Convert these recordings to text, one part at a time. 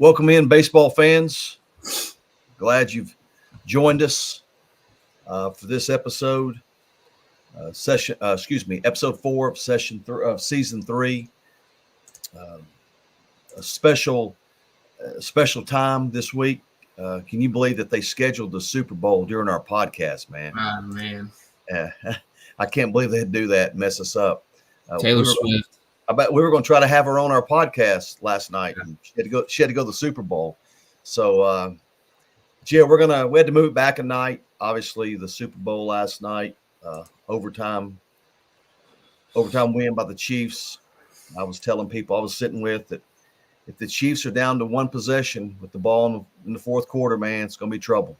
Welcome in, baseball fans. Glad you've joined us for this episode, episode 4 of season 3. A special time this week. Can you believe that they scheduled the Super Bowl during our podcast, man? Oh, man. I can't believe they'd do that and mess us up. Taylor Swift. I bet we were going to try to have her on our podcast last night. And she had to go to the Super Bowl. So, we had to move it back a night. Obviously, the Super Bowl last night, overtime win by the Chiefs. I was telling people I was sitting with that if the Chiefs are down to one possession with the ball in the fourth quarter, man, it's going to be trouble.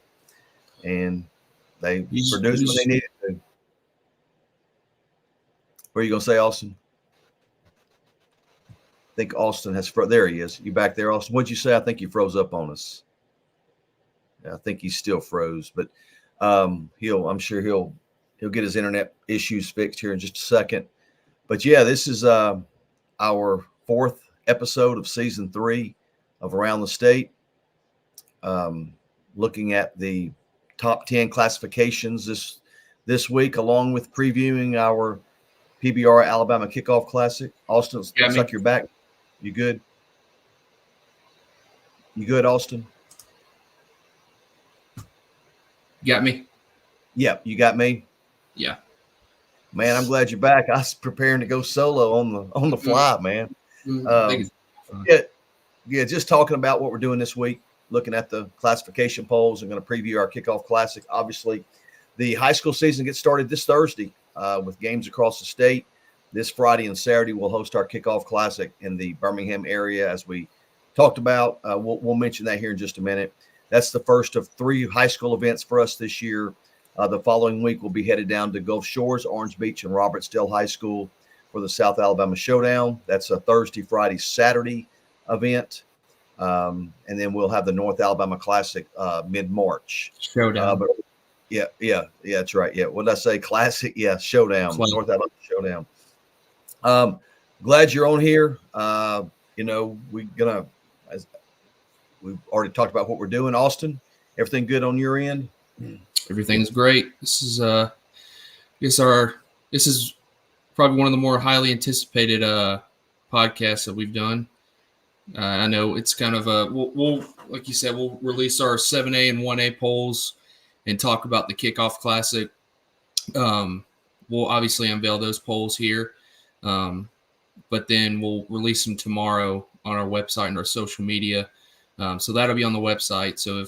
And they produced what they needed to. What are you going to say, Austin? I think Austin has there he is. You back there, Austin? What'd you say? I think you froze up on us. Yeah, I think he still froze, but I'm sure he'll get his internet issues fixed here in just a second. But yeah, this is our 4th episode of season 3 of Around the State. Looking at the top 10 classifications this week, along with previewing our PBR Alabama Kickoff Classic. Austin, looks like you're back. You good? You good, Austin? You got me? Yeah, you got me? Yeah. Man, I'm glad you're back. I was preparing to go solo on the fly, man. Just talking about what we're doing this week, looking at the classification polls and going to preview our Kickoff Classic. Obviously, the high school season gets started this Thursday with games across the state. This Friday and Saturday, we'll host our Kickoff Classic in the Birmingham area, as we talked about. We'll mention that here in just a minute. That's the first of 3 high school events for us this year. The following week, we'll be headed down to Gulf Shores, Orange Beach, and Robertsdale High School for the South Alabama Showdown. That's a Thursday, Friday, Saturday event. And then we'll have the North Alabama Classic mid-March. Showdown. Yeah, that's right. Yeah, what did I say? Classic? Yeah, Showdown. North Alabama Showdown. Glad you're on here. We've already talked about what we're doing. Austin, everything good on your end? Everything's great. This is this is probably one of the more highly anticipated podcasts that we've done. I know it's kind of we'll like you said, we'll release our 7A and 1A polls and talk about the Kickoff Classic. We'll obviously unveil those polls here. But then we'll release them tomorrow on our website and our social media. So that'll be on the website. So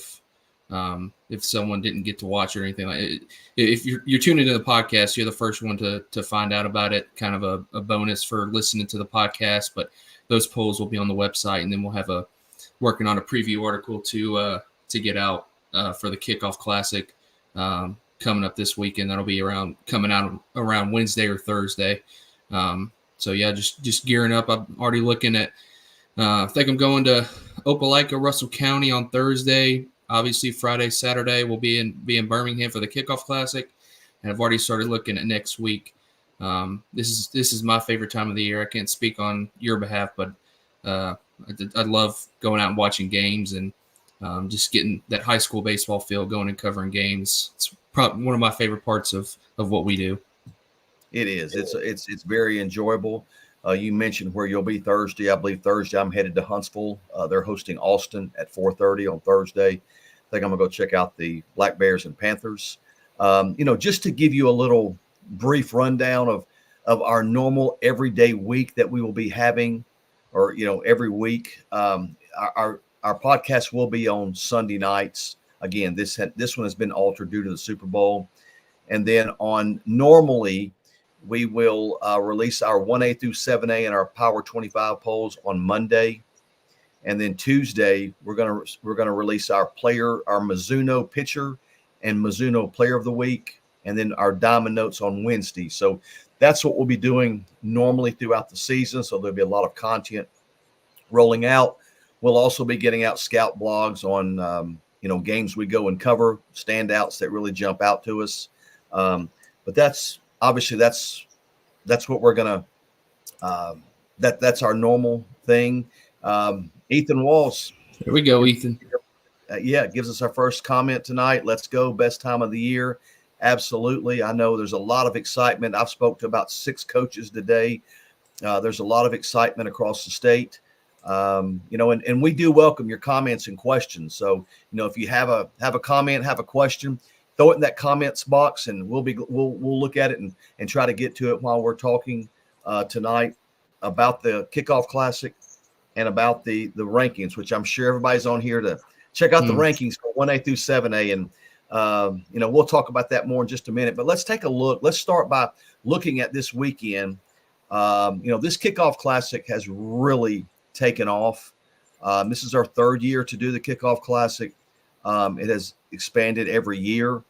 if someone didn't get to watch or anything like it, if you're tuning into the podcast, you're the first one to find out about it. Kind of a bonus for listening to the podcast. But those polls will be on the website, and then we'll have working on a preview article to get out for the Kickoff Classic coming up this weekend. That'll be coming out around Wednesday or Thursday. So yeah, just gearing up. I'm already looking at. I think I'm going to Opelika, Russell County on Thursday. Obviously, Friday, Saturday we'll be in Birmingham for the Kickoff Classic, and I've already started looking at next week. This is my favorite time of the year. I can't speak on your behalf, but I love going out and watching games and just getting that high school baseball feel, going and covering games. It's probably one of my favorite parts of what we do. It is. It's very enjoyable. You mentioned where you'll be Thursday. I believe Thursday I'm headed to Huntsville. They're hosting Austin at 4:30 on Thursday. I think I'm going to go check out the Black Bears and Panthers. Just to give you a little brief rundown of our normal everyday week that we will be having, or every week. Our podcast will be on Sunday nights. Again, this one has been altered due to the Super Bowl, and then normally we will release our 1A through 7A and our Power 25 polls on Monday, and then Tuesday we're gonna release our Mizuno pitcher and Mizuno Player of the Week, and then our Diamond Notes on Wednesday. So that's what we'll be doing normally throughout the season. So there'll be a lot of content rolling out. We'll also be getting out scout blogs on games we go and cover, standouts that really jump out to us. But that's what we're gonna. That's our normal thing. Ethan Walls, Here we go, Ethan. It gives us our first comment tonight. Let's go. Best time of the year. Absolutely. I know there's a lot of excitement. I've spoke to about 6 coaches today. There's a lot of excitement across the state. And we do welcome your comments and questions. So, if you have a comment, have a question, throw it in that comments box, and we'll look at it and try to get to it while we're talking tonight about the Kickoff Classic and about the rankings, which I'm sure everybody's on here to check out the rankings for 1A through 7A. And, we'll talk about that more in just a minute. But let's take a look. Let's start by looking at this weekend. This Kickoff Classic has really taken off. This is our 3rd year to do the Kickoff Classic. It has expanded every year.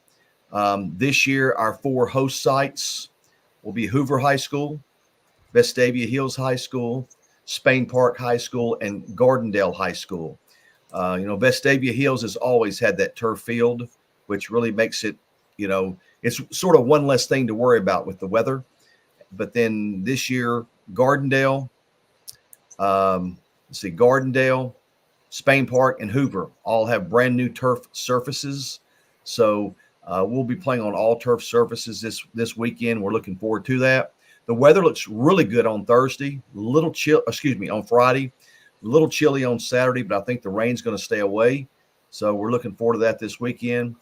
This year, our 4 host sites will be Hoover High School, Vestavia Hills High School, Spain Park High School, and Gardendale High School. Vestavia Hills has always had that turf field, which really makes it, it's sort of one less thing to worry about with the weather. But then this year, Gardendale, Gardendale, Spain Park, and Hoover all have brand new turf surfaces. So we'll be playing on all turf surfaces this weekend. We're looking forward to that. The weather looks really good on Thursday. On Friday. A little chilly on Saturday, but I think the rain's going to stay away. So we're looking forward to that this weekend.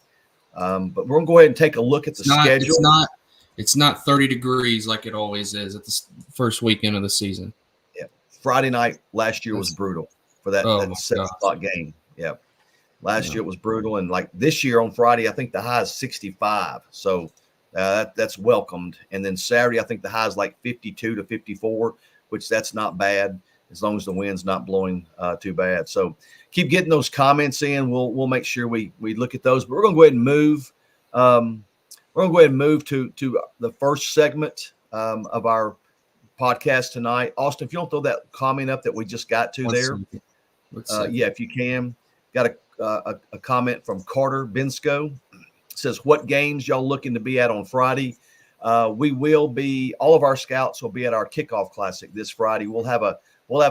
But we're going to go ahead and take a look at the schedule. It's not 30 degrees like it always is at the first weekend of the season. Yeah. Friday night last year was brutal for that 7 o'clock game. Yeah. Last year it was brutal. And like this year on Friday, I think the high is 65. So that's welcomed. And then Saturday, I think the high is like 52 to 54, which that's not bad as long as the wind's not blowing too bad. So keep getting those comments in. We'll make sure we look at those. But we're going to go ahead and move. We're going to go ahead and move to the first segment of our podcast tonight. Austin, if you don't throw that comment up that we just got to there. If you can. Got a comment from Carter Bensko. It says, what games y'all looking to be at on Friday? All of our scouts will be at our Kickoff Classic this Friday. We'll have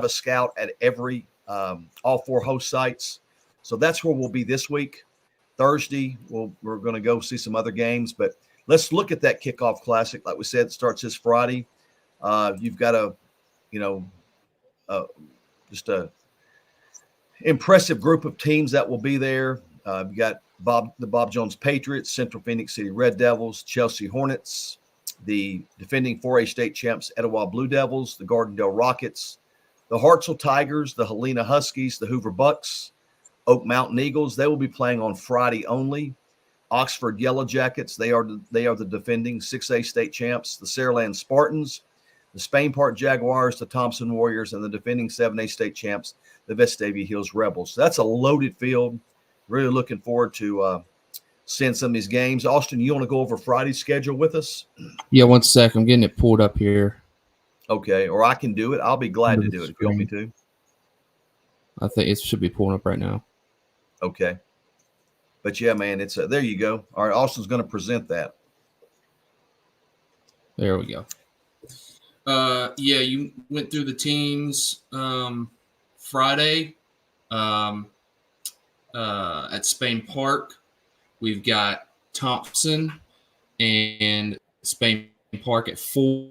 a scout at every all 4 host sites. So that's where we'll be this week. Thursday, we're going to go see some other games, but let's look at that Kickoff Classic. Like we said, it starts this Friday. You've got just a impressive group of teams that will be there. You got the Bob Jones Patriots, Central Phoenix City Red Devils, Chelsea Hornets, the defending 4A state champs Etowah Blue Devils, the Gardendale Rockets, the Hartselle Tigers, the Helena Huskies, the Hoover Bucks, Oak Mountain Eagles. They will be playing on Friday only. Oxford Yellow Jackets, they are the defending 6A state champs. The Saraland Spartans, the Spain Park Jaguars, the Thompson Warriors, and the defending 7A state champs, the Vestavia Hills Rebels. So that's a loaded field. Really looking forward to seeing some of these games. Austin, you want to go over Friday's schedule with us? Yeah, one sec. I'm getting it pulled up here. Okay, or I can do it. I'll be glad to do it if you want me to. I think it should be pulling up right now. Okay. But yeah, man, it's there you go. All right, Austin's going to present that. There we go. You went through the teams Friday at Spain Park. We've got Thompson and Spain Park at 4.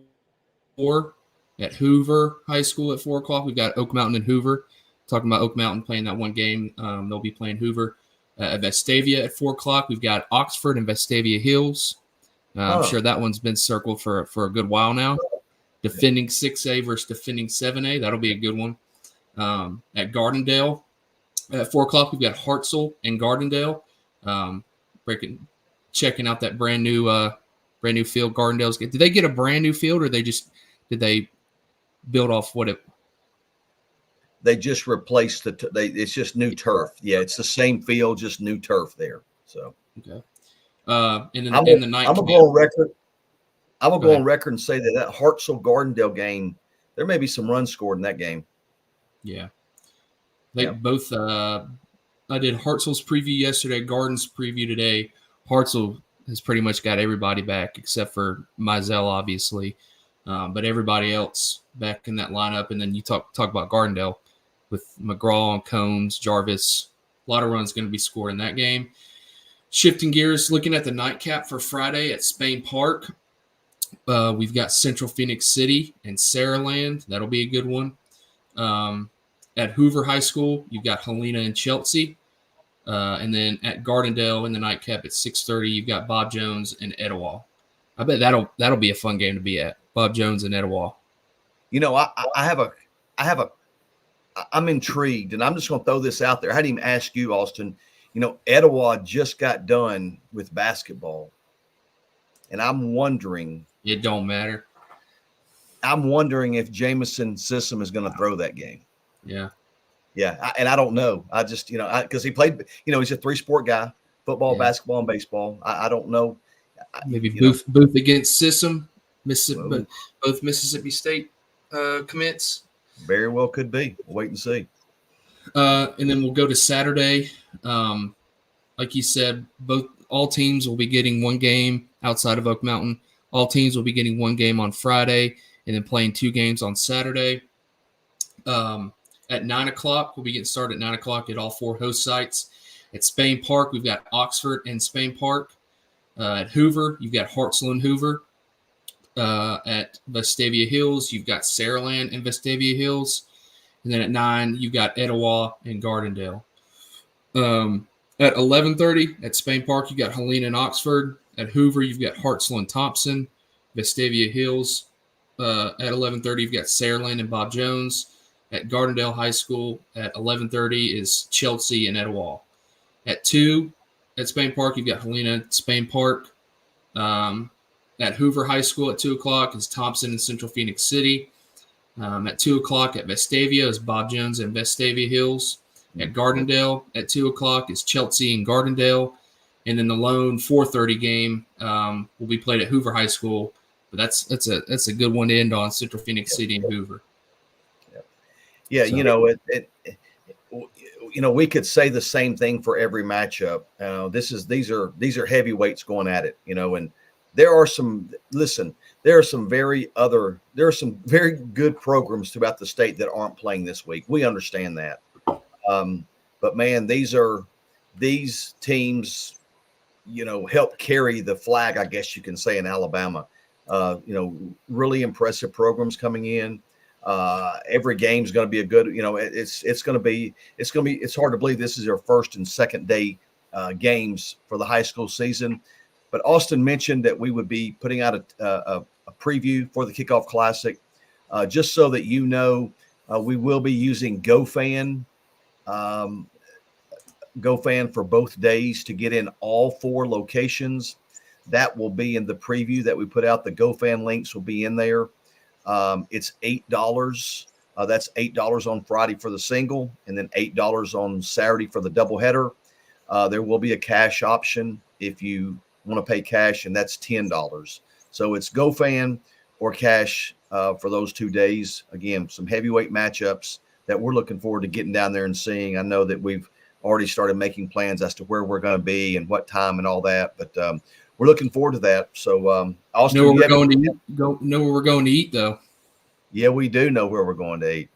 At Hoover High School at 4 o'clock. We've got Oak Mountain and Hoover. Talking about Oak Mountain playing that one game. They'll be playing Hoover. At Vestavia at 4 o'clock. We've got Oxford and Vestavia Hills. I'm sure that one's been circled for a good while now. Defending 6A versus defending 7A. That'll be a good one. At Gardendale at 4 o'clock, we've got Hartselle and Gardendale. Checking out that brand new field Gardendale's. Did they get a brand new field, or did they build off what it? They just replaced it's just new turf. Yeah, it's the same field, just new turf there. So okay. In the night, I'm gonna go on record. I'm gonna go on record and say that Hartselle Gardendale game, there may be some runs scored in that game. Yeah, they both. I did Hartselle's preview yesterday, Garden's preview today. Hartselle has pretty much got everybody back except for Mizell, obviously, but everybody else back in that lineup. And then you talk about Gardendale with McGraw and Combs, Jarvis. A lot of runs going to be scored in that game. Shifting gears, looking at the nightcap for Friday at Spain Park. We've got Central Phoenix City and Saraland. That'll be a good one. At Hoover High School, you've got Helena and Chelsea. And then at Gardendale in the nightcap at 6:30, you've got Bob Jones and Etowah. I bet that'll be a fun game to be at. Bob Jones and Etowah. I'm intrigued, and I'm just going to throw this out there. I hadn't even asked you, Austin. Etowah just got done with basketball, and I'm wondering. It don't matter. I'm wondering if Jameson Sissom is going to throw that game. Yeah. Yeah, and I don't know. I just, because he played, he's a 3-sport guy: football, basketball, and baseball. I don't know. Maybe Booth against Sissom, Mississippi, both Mississippi State commits. Very well could be. We'll wait and see. And then we'll go to Saturday. Like you said, all teams will be getting one game outside of Oak Mountain. All teams will be getting one game on Friday and then playing 2 games on Saturday. At 9 o'clock, we'll be getting started at 9 o'clock at all 4 host sites. At Spain Park, we've got Oxford and Spain Park. At Hoover, you've got Hartselle and Hoover. At Vestavia Hills, you've got Saraland and Vestavia Hills. And then at 9, you've got Etowah and Gardendale. At 11:30 at Spain Park, you've got Helena and Oxford. At Hoover, you've got Hartselle and Thompson. Vestavia Hills. At 11:30, you've got Saraland and Bob Jones. At Gardendale High School at 11:30 is Chelsea and Etowah. At 2 at Spain Park, you've got Helena, Spain Park. At Hoover High School at 2 o'clock is Thompson and Central Phoenix City. At 2 o'clock at Vestavia is Bob Jones and Vestavia Hills. At Gardendale at 2 o'clock is Chelsea and Gardendale. And then the lone 4:30 game will be played at Hoover High School. But that's a good one to end on, Central Phoenix City and Hoover. Yeah, so, we could say the same thing for every matchup. These are heavyweights going at it, and there are some very good programs throughout the state that aren't playing this week. We understand that. But man, these teams, help carry the flag, I guess you can say, in Alabama. Really impressive programs coming in. Every game's going to be a good, it's hard to believe this is your first and second day games for the high school season. But Austin mentioned that we would be putting out a preview for the Kickoff Classic. Just so that we will be using GoFan for both days to get in all 4 locations. That will be in the preview that we put out. The GoFan links will be in there. It's $8. That's $8 on Friday for the single, and then $8 on Saturday for the doubleheader. There will be a cash option if you want to pay cash, and that's $10. So it's GoFan or cash for those 2 days. Again, some heavyweight matchups that we're looking forward to getting down there and seeing. I know that we've already started making plans as to where we're going to be and what time and all that, but we're looking forward to that. So, Austin, know where we're going to eat, though. Yeah, we do know where we're going to eat.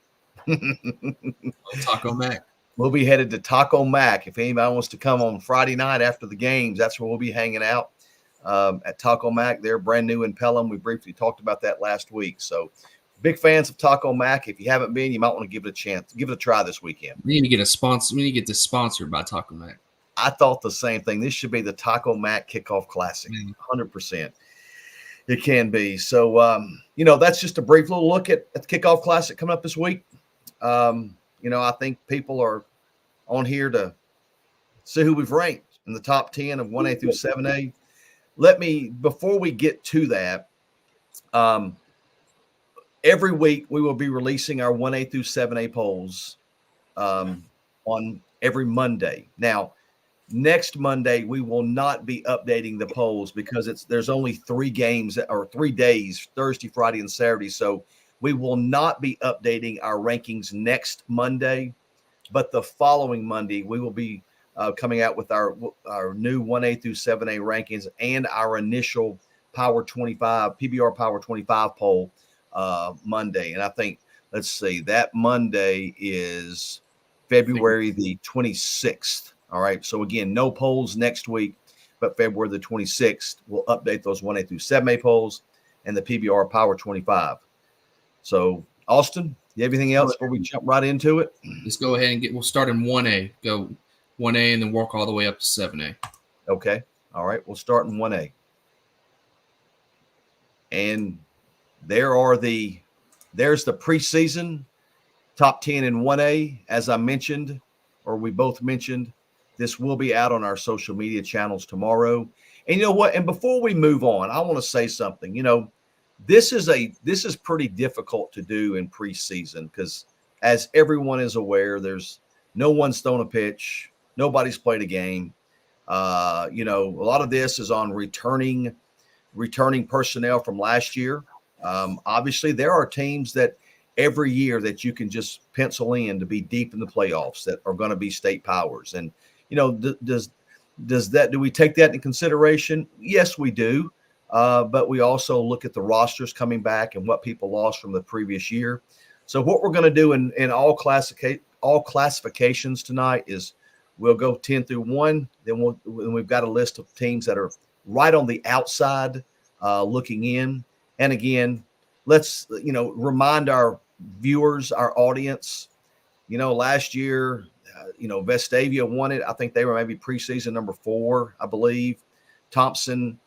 Taco Mac. We'll be headed to Taco Mac. If anybody wants to come on Friday night after the games, that's where we'll be hanging out at Taco Mac. They're brand new in Pelham. We briefly talked about that last week. So, big fans of Taco Mac. If you haven't been, you might want to give it a chance. Give it a try this weekend. We need to get a sponsor. We need to get this sponsored by Taco Mac. I thought the same thing. This should be the Taco Mac Kickoff Classic. 100%. It can be. So, that's just a brief little look at the Kickoff Classic coming up this week. I think people are on here to see who we've ranked in the top 10 of 1A through 7A. Before we get to that, every week we will be releasing our 1A through 7A polls on every Monday. Now, next Monday, we will not be updating the polls because there's only 3 games or 3 days, Thursday, Friday, and Saturday. So we will not be updating our rankings next Monday, but the following Monday, we will be coming out with our new 1A through 7A rankings and our initial PBR Power 25 poll Monday. And I think let's see, that Monday is February the 26th. All right. So again, no polls next week, but February the 26th, we'll update those 1A through 7A polls and the PBR Power 25. So, Austin, you have anything else before we jump right into it? Let's go ahead and we'll start in 1A. Go 1A and then work all the way up to 7A. Okay. All right. We'll start in 1A. And there's the preseason top 10 in 1A. As I mentioned, or we both mentioned, this will be out on our social media channels tomorrow. And you know what? And before we move on, I want to say something. You know, this is pretty difficult to do in preseason because, as everyone is aware, there's no one's thrown a pitch, nobody's played a game. You know, a lot of this is on returning personnel from last year. Obviously, there are teams that every year that you can just pencil in to be deep in the playoffs that are going to be state powers. And, you know, do we take that into consideration? Yes, we do. But we also look at the rosters coming back and what people lost from the previous year. So what we're going to do in all classifications tonight is we'll go 10 through 1. Then we've got a list of teams that are right on the outside looking in. And again, let's, remind our viewers, our audience, last year, Vestavia won it. I think they were maybe preseason number 4, I believe. Thompson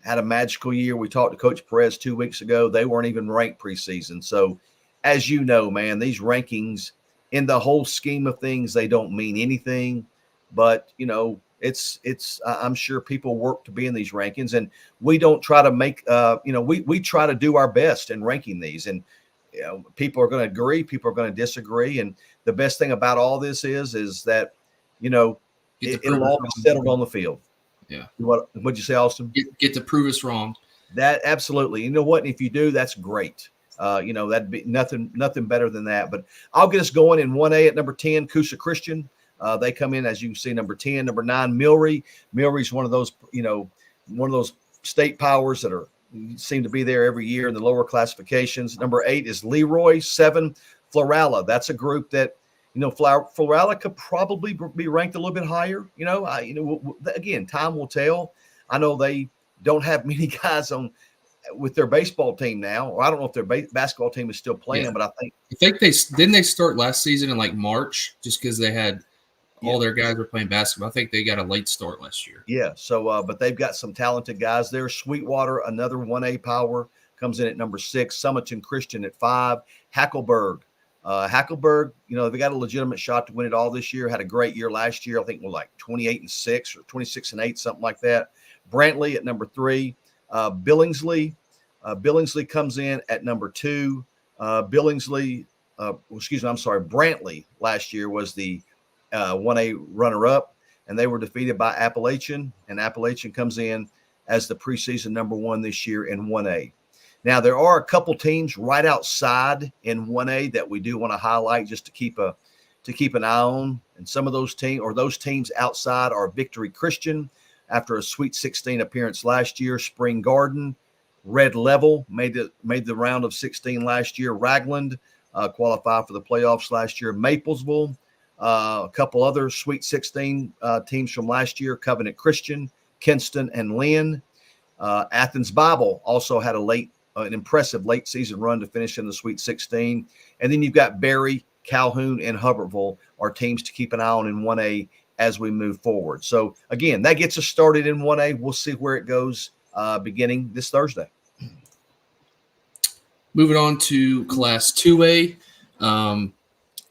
had a magical year. We talked to Coach Perez 2 weeks ago. They weren't even ranked preseason. So as you know, man, these rankings in the whole scheme of things, they don't mean anything, but I'm sure people work to be in these rankings, and we don't try to make, we try to do our best in ranking these, and people are going to agree, people are going to disagree. And the best thing about all this is that, it'll all be settled on the field. Yeah. What'd you say, Austin? Get to prove us wrong. That absolutely. You know what? If you do, that's great. That'd be nothing better than that. But I'll get us going in 1A at number 10, Coosa Christian. They come in, as you can see, number 10. Number 9, Milry. Milry's one of those state powers that seem to be there every year in the lower classifications. Number 8 is Leroy. 7, Florala. That's a group that, Florala could probably be ranked a little bit higher. Again, time will tell. I know they don't have many guys with their baseball team now. Or I don't know if their basketball team is still playing, but I think they start last season in like March just because they had all their guys were playing basketball. I think they got a late start last year. Yeah. So, but they've got some talented guys there. Sweetwater, another 1A power, comes in at number 6. Summerton Christian at 5. Hackleburg. Hackleburg, they got a legitimate shot to win it all this year. Had a great year last year. I think we're like 28-6 or 26-8, something like that. Brantley at number 3. Billingsley comes in at number 2. Brantley last year was the 1A runner-up, and they were defeated by Appalachian, and Appalachian comes in as the preseason number 1 this year in 1A. Now, there are a couple teams right outside in 1A that we do want to highlight just to keep an eye on. And some of those teams outside are Victory Christian after a Sweet 16 appearance last year. Spring Garden, Red Level made the round of 16 last year. Ragland qualified for the playoffs last year. Maplesville, a couple other Sweet 16 teams from last year. Covenant Christian, Kinston, and Lynn. Athens Bible also had an impressive late season run to finish in the Sweet 16. And then you've got Berry, Calhoun, and Hubbardville are teams to keep an eye on in 1A as we move forward. So again, that gets us started in 1A. We'll see where it goes beginning this Thursday. Moving on to Class 2A.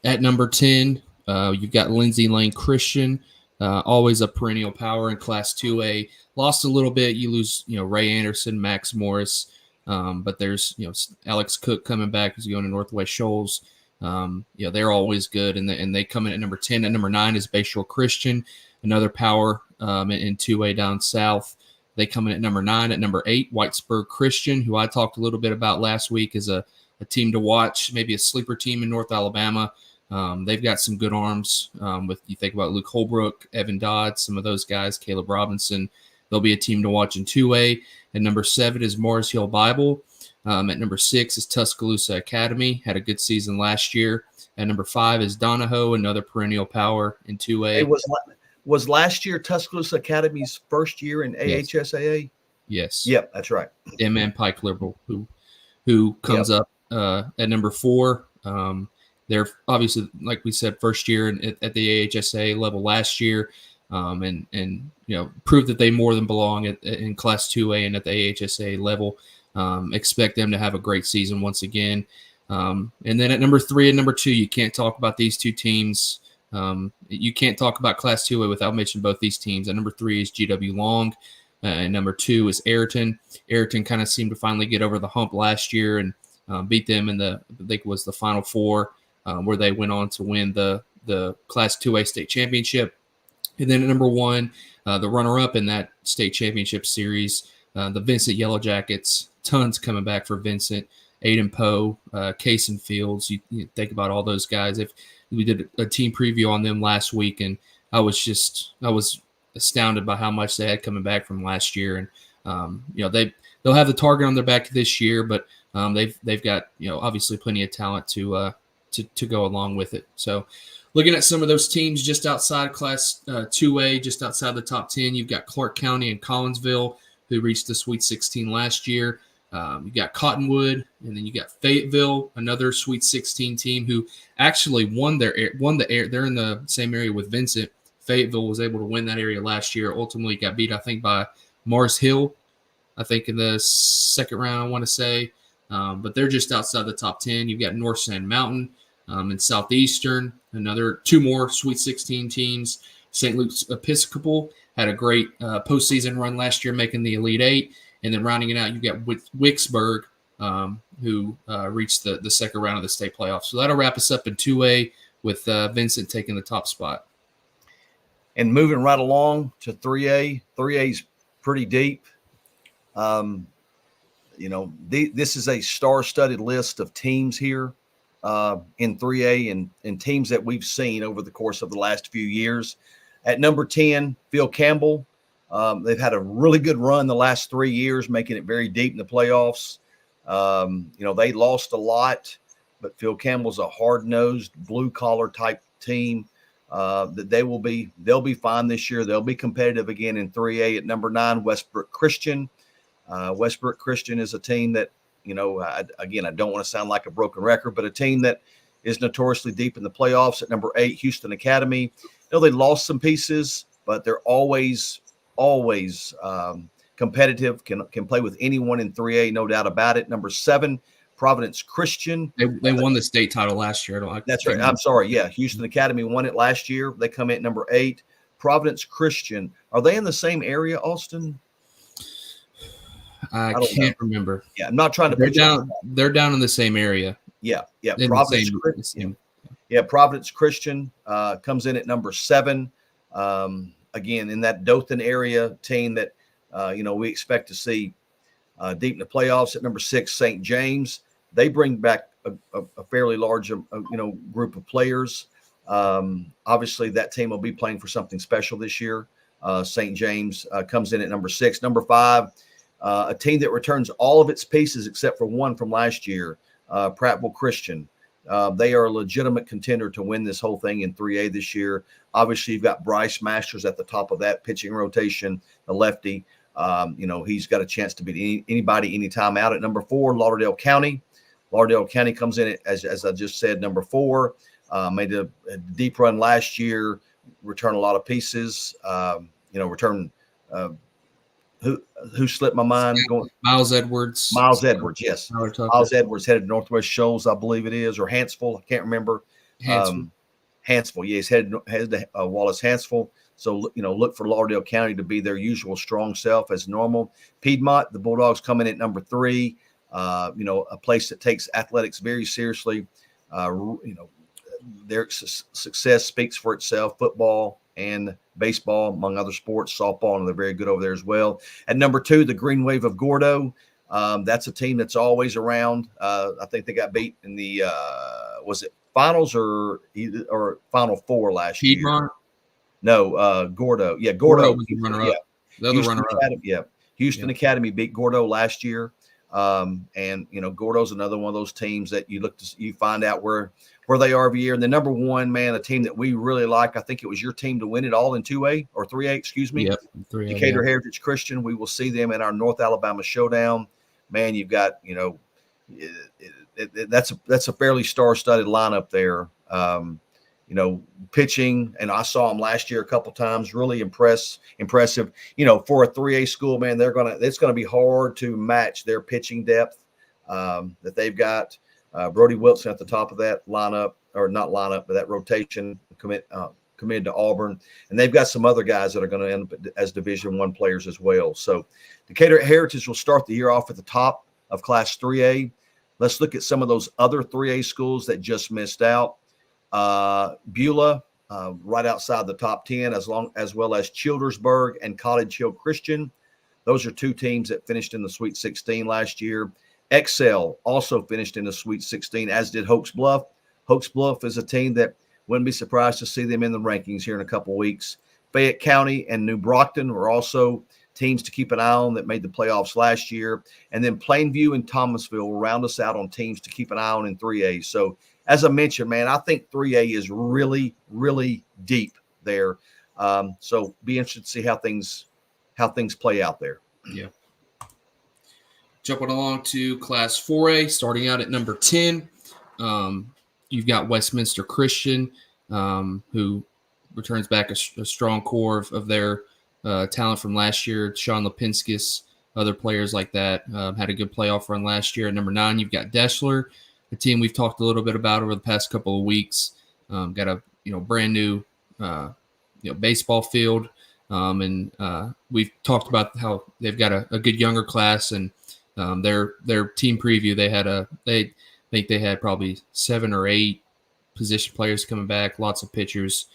At number 10, you've got Lindsay Lane Christian, always a perennial power in Class 2A. Lost a little bit. You lose, Ray Anderson, Max Morris. But there's, Alex Cook coming back as going to Northwest Shoals. They're always good, and they come in at number 10. At number 9 is Bayshore Christian, another power in 2A down south. They come in at number 9. At number 8, Whitesburg Christian, who I talked a little bit about last week, is a team to watch, maybe a sleeper team in North Alabama. They've got some good arms. You think about Luke Holbrook, Evan Dodd, some of those guys, Caleb Robinson. They'll be a team to watch in 2A. And number 7 is Morris Hill Bible. At number 6 is Tuscaloosa Academy, had a good season last year. At number 5 is Donahoe, another perennial power in 2A. It was last year Tuscaloosa Academy's first year in AHSAA? Yes. Yep, that's right. M. Pike Liberal, who comes up at number 4. They're obviously, like we said, first year at the AHSA level last year, and proved that they more than belong in Class 2A and at the AHSA level. Expect them to have a great season once again. And then at number 3 and number 2, you can't talk about these two teams. You can't talk about Class 2A without mentioning both these teams. At number 3 is GW Long. And number 2 is Ayrton. Ayrton kind of seemed to finally get over the hump last year and beat them in I think it was the Final Four, where they went on to win the Class 2A state championship. And then at number 1, the runner-up in that state championship series, the Vincent Yellow Jackets. Tons coming back for Vincent. Aiden Poe, Cason Fields. You think about all those guys. If we did a team preview on them last week, and I was astounded by how much they had coming back from last year. And they'll have the target on their back this year, but they've got obviously plenty of talent to go along with it. So looking at some of those teams just outside Class 2A, just outside the top 10, you've got Clark County and Collinsville, who reached the Sweet 16 last year. You got Cottonwood, and then you got Fayetteville, another Sweet 16 team who actually won the air. They're in the same area with Vincent. Fayetteville was able to win that area last year. Ultimately got beat, I think, by Mars Hill, I think, in the second round, I want to say. But they're just outside the top 10. You've got North Sand Mountain and Southeastern, two more Sweet 16 teams. St. Luke's Episcopal had a great postseason run last year, making the Elite Eight. And then rounding it out, you've got Wicksburg, who reached the second round of the state playoffs. So that'll wrap us up in 2A with Vincent taking the top spot. And moving right along to 3A. 3A is pretty deep. This is a star-studded list of teams here in 3A and teams that we've seen over the course of the last few years. At number 10, Phil Campbell. They've had a really good run the last 3 years, making it very deep in the playoffs. They lost a lot, but Phil Campbell's a hard-nosed, blue-collar type team. That they'll be fine this year. They'll be competitive again in 3A. At number 9, Westbrook Christian. Westbrook Christian is a team that, I don't want to sound like a broken record, but a team that is notoriously deep in the playoffs. At number 8, Houston Academy. They lost some pieces, but they're always competitive, can play with anyone in 3A, no doubt about it. Number 7, Providence Christian. They won the state title last year. That's right. I'm sorry. Yeah, Houston Academy won it last year. They come in at number 8. Providence Christian. Are they in the same area, Austin? I can't remember. Yeah, I'm not trying to. They're down in the same area. Yeah. Providence Christian. Yeah, Providence Christian comes in at number 7. Again, in that Dothan area team that we expect to see deep in the playoffs. At number 6, St. James. They bring back a fairly large group of players. Obviously, that team will be playing for something special this year. St. James comes in at number 6. Number 5, a team that returns all of its pieces except for one from last year, Prattville Christian. They are a legitimate contender to win this whole thing in 3A this year. Obviously, you've got Bryce Masters at the top of that pitching rotation, the lefty. He's got a chance to beat anybody anytime out. At number 4, Lauderdale County. Lauderdale County comes in as I just said, number 4. Made a deep run last year, return a lot of pieces. Who slipped my mind? Miles Edwards. Miles Edwards, yes. Miles Edwards headed to Northwest Shoals, I believe it is, or Hanceville. I can't remember. Hanceville, yeah, he's headed to Wallace Hanceville. So, look for Lauderdale County to be their usual strong self as normal. Piedmont, the Bulldogs come in at number 3. A place that takes athletics very seriously. Their success speaks for itself. Football and baseball, among other sports, softball, and they're very good over there as well. At number 2, the Green Wave of Gordo. That's a team that's always around. I think they got beat in the was it finals or Final Four last year? No, Gordo. Yeah, Gordo was the runner-up. Yeah. Houston Academy beat Gordo last year. And Gordo's another one of those teams that you find out where they are every year. And the number one, man, a team that we really like, I think it was your team to win it all in 2A or 3A, excuse me. Yep, 3A, Decatur Heritage Christian. We will see them in our North Alabama showdown. Man, you've got, that's a fairly star-studded lineup there. Pitching, and I saw them last year a couple times, really impressive. For a 3A school, man, it's going to be hard to match their pitching depth that they've got. Brody Wilson at the top of that lineup, or not lineup, but that rotation committed to Auburn. And they've got some other guys that are going to end up as Division I players as well. So Decatur Heritage will start the year off at the top of Class 3A. Let's look at some of those other 3A schools that just missed out. Beulah, right outside the top 10, as well as Childersburg and Cottage Hill Christian. Those are two teams that finished in the Sweet 16 last year. Excel also finished in the Sweet 16, as did Hoax Bluff. Hoax Bluff is a team that wouldn't be surprised to see them in the rankings here in a couple of weeks. Fayette County and New Brockton were also teams to keep an eye on that made the playoffs last year. And then Plainview and Thomasville will round us out on teams to keep an eye on in 3A. So as I mentioned, man, I think 3A is really, really deep there. So be interested to see how things play out there. Yeah. Jumping along to Class 4A, starting out at number 10, you've got Westminster Christian, who returns back a strong core of their talent from last year. Sean Lipinskis, other players like that, had a good playoff run last year. At number 9, you've got Deschler, a team we've talked a little bit about over the past couple of weeks. Got a brand new baseball field, and we've talked about how they've got a good younger class. And their team preview, they think they had probably 7 or 8 position players coming back, lots of pitchers.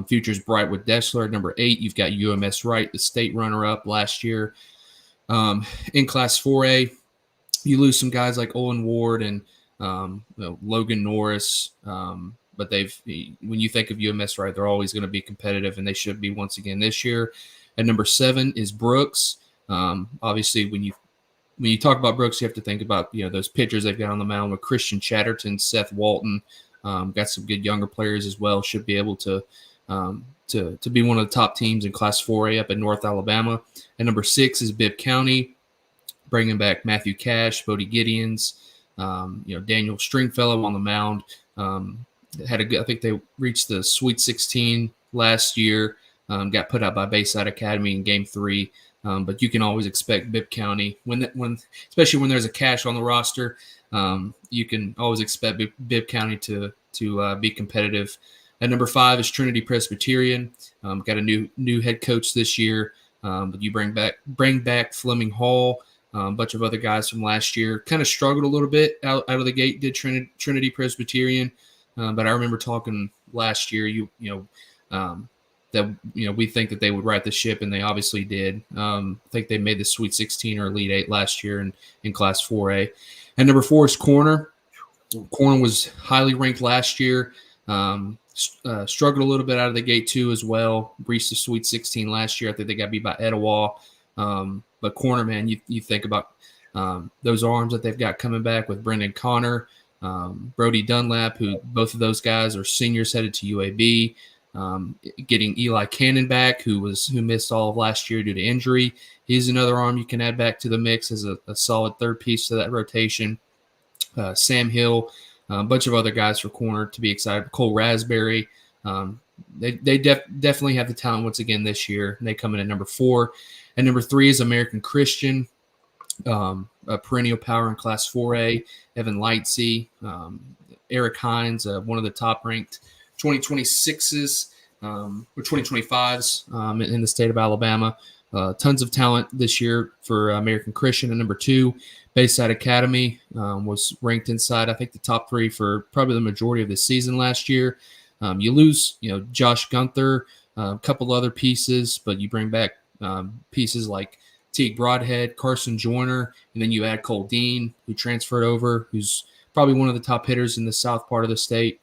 Future's bright with Deschler. At number 8, you've got UMS Wright, the state runner-up last year. In Class 4A, you lose some guys like Owen Ward and Logan Norris, but when you think of UMS Wright, they're always going to be competitive, and they should be once again this year. At number 7 is Brooks. Obviously, when you talk about Brooks, you have to think about those pitchers they've got on the mound with Christian Chatterton, Seth Walton. Got some good younger players as well. Should be able to be one of the top teams in Class 4A up in North Alabama. At number 6 is Bibb County, bringing back Matthew Cash, Bodie Gideons, Daniel Stringfellow on the mound. I think they reached the Sweet 16 last year. Got put out by Bayside Academy in Game 3. But you can always expect Bibb County, especially when there's a Cash on the roster, you can always expect Bibb County to be competitive. At number 5 is Trinity Presbyterian. Got a new head coach this year, but you bring back Fleming Hall, a bunch of other guys from last year. Kind of struggled a little bit out of the gate, did Trinity Presbyterian, but I remember talking last year, that we think that they would right the ship, and they obviously did. I think they made the Sweet 16 or Elite 8 last year in Class 4A. And number 4 is Corner. Corner was highly ranked last year. Struggled a little bit out of the gate too as well. Reached the Sweet 16 last year. I think they got beat by Etowah. But Corner, man, you think about those arms that they've got coming back with Brendan Connor, Brody Dunlap, who both of those guys are seniors headed to UAB. Getting Eli Cannon back, who missed all of last year due to injury. He's another arm you can add back to the mix as a solid third piece to that rotation. Sam Hill, a bunch of other guys for Corner to be excited. Cole Raspberry. They definitely have the talent once again this year. They come in at number 4. And number 3 is American Christian, a perennial power in Class 4A. Evan Lightsey, Eric Hines, one of the top-ranked 2026s or 2025s in the state of Alabama. Tons of talent this year for American Christian. And number 2, Bayside Academy was ranked inside, I think, the top 3 for probably the majority of the season last year. You lose, Josh Gunther, a couple other pieces, but you bring back pieces like Teague Broadhead, Carson Joyner, and then you add Cole Dean, who transferred over, who's probably one of the top hitters in the south part of the state.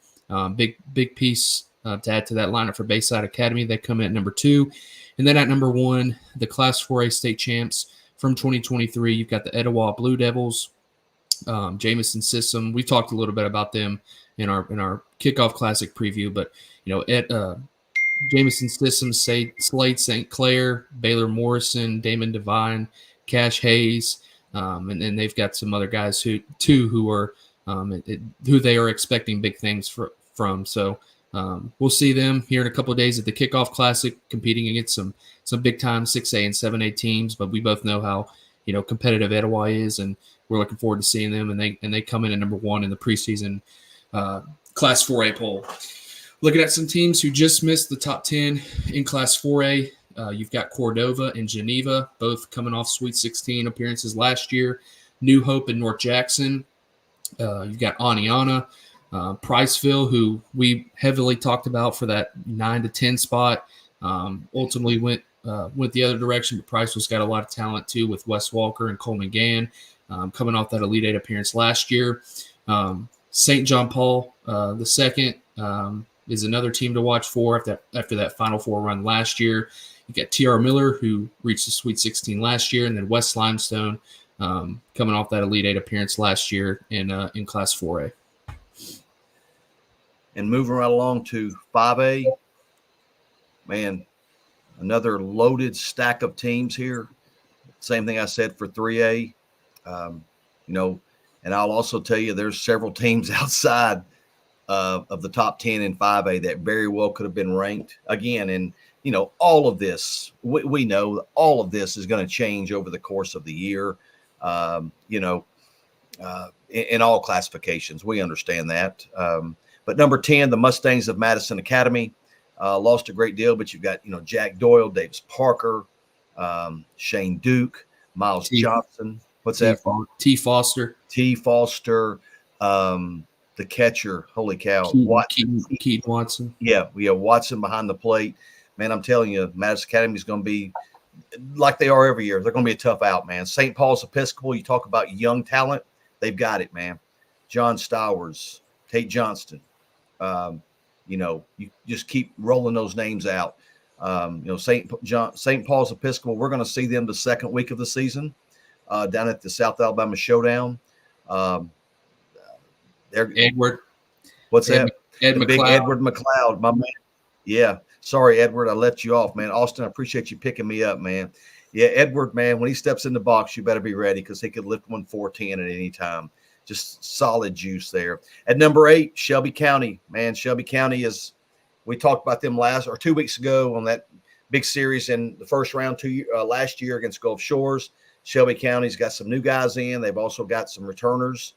Big piece to add to that lineup for Bayside Academy. They come in at number 2. And then at number 1, the Class 4A state champs, from 2023. You've got the Etowah Blue Devils, Jameson System. We talked a little bit about them in our Kickoff Classic preview, but Jameson Systems, Slade St. Clair, Baylor Morrison, Damon Devine, Cash Hayes, and then they've got some other guys who are who they are expecting big things from. So we'll see them here in a couple of days at the Kickoff Classic, competing against some big time 6A and 7A teams. But we both know how competitive Etowah is, and we're looking forward to seeing them. And they come in at number 1 in the preseason Class 4A poll. Looking at some teams who just missed the top 10 in Class 4A, you've got Cordova and Geneva, both coming off Sweet 16 appearances last year. New Hope and North Jackson. You've got Aniana, Priceville, who we heavily talked about for that 9 to 10 spot. Ultimately went the other direction, but Priceville's got a lot of talent too with Wes Walker and Coleman Gann coming off that Elite 8 appearance last year. St. John Paul the second is another team to watch for after that Final Four run last year. You got T.R. Miller, who reached the Sweet 16 last year, and then West Limestone coming off that Elite 8 appearance last year in Class 4A. And moving right along to 5A, man, another loaded stack of teams here. Same thing I said for 3A. And I'll also tell you there's several teams outside of the top 10 in 5A that very well could have been ranked again. And, all of this, we know all of this is going to change over the course of the year, in all classifications. We understand that. But number 10, the Mustangs of Madison Academy, lost a great deal, but you've got, Jack Doyle, Davis Parker, Shane Duke, Miles Johnson. What's that? T. Foster. The catcher, holy cow. Keaton Watson. Yeah, we have Watson behind the plate. Man, I'm telling you, Madison Academy is going to be like they are every year. They're going to be a tough out, man. St. Paul's Episcopal, you talk about young talent. They've got it, man. John Stowers, Tate Johnston. You just keep rolling those names out. St. Paul's Episcopal, we're going to see them the second week of the season down at the South Alabama Showdown. Edward. What's that? Ed McLeod. Big Edward McLeod, my man. Yeah. Sorry, Edward. I left you off, man. Austin, I appreciate you picking me up, man. Yeah, Edward, man, when he steps in the box, you better be ready because he could lift 110 at any time. Just solid juice there. At number 8, Shelby County. Man, Shelby County we talked about them 2 weeks ago on that big series in the first round last year against Gulf Shores. Shelby County's got some new guys in. They've also got some returners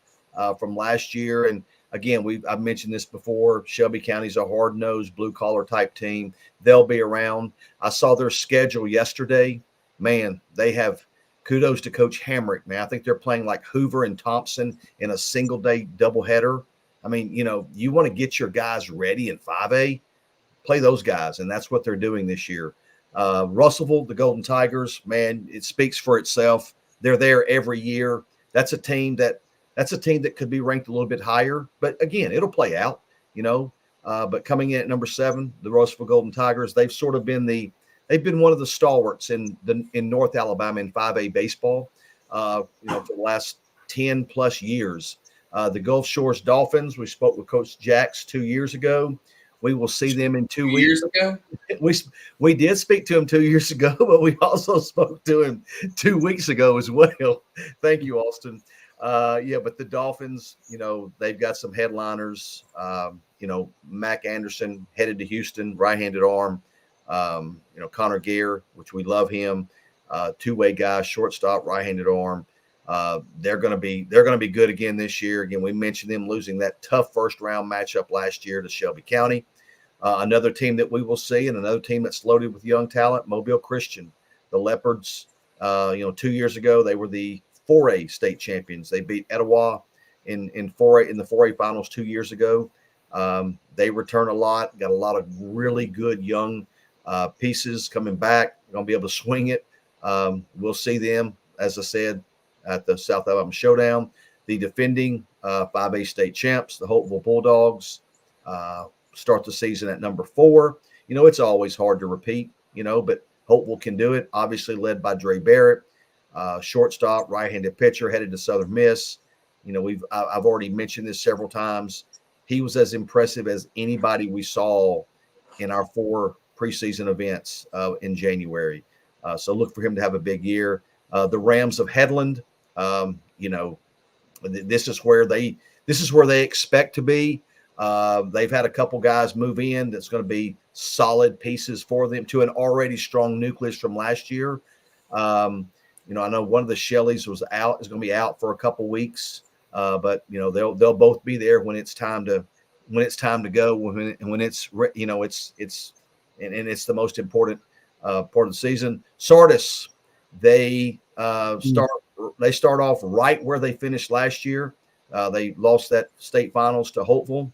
from last year. And again, I've mentioned this before. Shelby County's a hard-nosed, blue-collar type team. They'll be around. I saw their schedule yesterday. Man, they have kudos to Coach Hamrick, man. I think they're playing like Hoover and Thompson in a single-day doubleheader. I mean, you want to get your guys ready in 5A, play those guys, and that's what they're doing this year. Russellville, the Golden Tigers, man, it speaks for itself. They're there every year. That's a team that could be ranked a little bit higher, but again, it'll play out, but coming in at number 7, the Russellville Golden Tigers, they've sort of been one of the stalwarts in North Alabama in 5A baseball, for the last 10 plus years. The Gulf Shores Dolphins, we spoke with Coach Jacks 2 years ago. We will see them in 2 weeks. Years ago? We did speak to him 2 years ago, but we also spoke to him 2 weeks ago as well. Thank you, Austin. But the Dolphins, they've got some headliners. Mac Anderson headed to Houston, right-handed arm. Connor Gear, which we love him, two-way guy, shortstop, right-handed arm. They're going to be good again this year. Again, we mentioned them losing that tough first-round matchup last year to Shelby County. Another team that we will see, and another team that's loaded with young talent, Mobile Christian. The Leopards, 2 years ago, they were the 4A state champions. They beat Etowah in 4A in the 4A finals 2 years ago. They return a lot, got a lot of really good young pieces coming back. They're going to be able to swing it. We'll see them, as I said, at the South Alabama Showdown. The defending 5A state champs, the Hopeville Bulldogs, start the season at number 4. It's always hard to repeat, but Hopeville can do it, obviously led by Dre Barrett. shortstop, right-handed pitcher, headed to Southern Miss. You know, I've already mentioned this several times. He was as impressive as anybody we saw in our 4 preseason events in January. So look for him to have a big year. The Rams of Headland, you know, this is where they expect to be. They've had a couple guys move in that's going to be solid pieces for them to an already strong nucleus from last year. You know, I know one of the Shelleys is going to be out for a couple weeks, but you know they'll both be there when it's time to go. When it's you know it's the most important part of the season. Sardis, they start off right where they finished last year. They lost that state finals to Hopeful.